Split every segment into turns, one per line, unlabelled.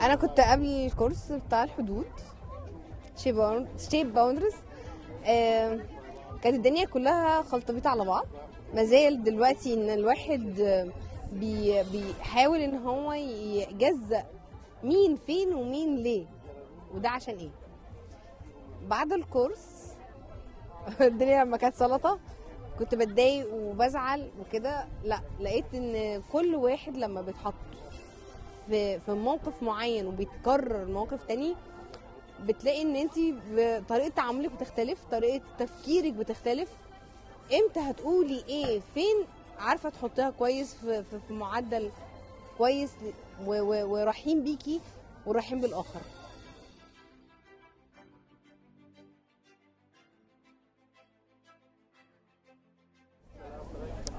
انا كنت قبل الكورس بتاع الحدود شيب باوندرز. كانت الدنيا كلها خلطبيطة على بعض. مازال دلوقتي ان الواحد بيحاول ان هو يجزأ مين فين ومين ليه وده عشان ايه. بعد الكورس الدنيا لما كانت سلطة كنت بتضايق وبزعل وكده. لا، لقيت ان كل واحد لما بيتحط في موقف معين وبيتكرر موقف تاني، بتلاقي ان انت طريقه تعاملك بتختلف، طريقه تفكيرك بتختلف. امتى هتقولي ايه فين، عارفه تحطيها كويس في معدل كويس ورحيم بيكي ورحيم بالاخر.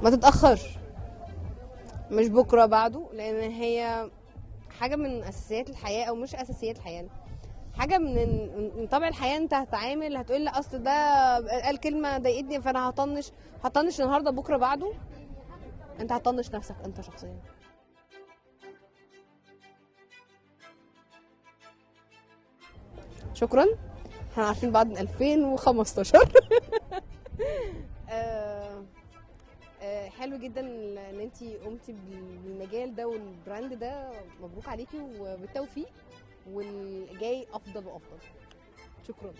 ما تتاخرش، مش بكره بعده، لان هي حاجه من اساسيات الحياه، او مش اساسيات الحياه، حاجه من طبع الحياه. انت هتعامل، هتقول لي اصل ده قال كلمه ضايقتني فانا هطنش النهارده بكره بعده. انت هتطنش نفسك انت شخصيا. شكرا، احنا عارفين بعض من 2015. آه، حلو جدا ان انت قمتي بالمجال ده والبراند ده. مبروك عليكي وبالتوفيق، والجاي افضل وافضل. شكرا.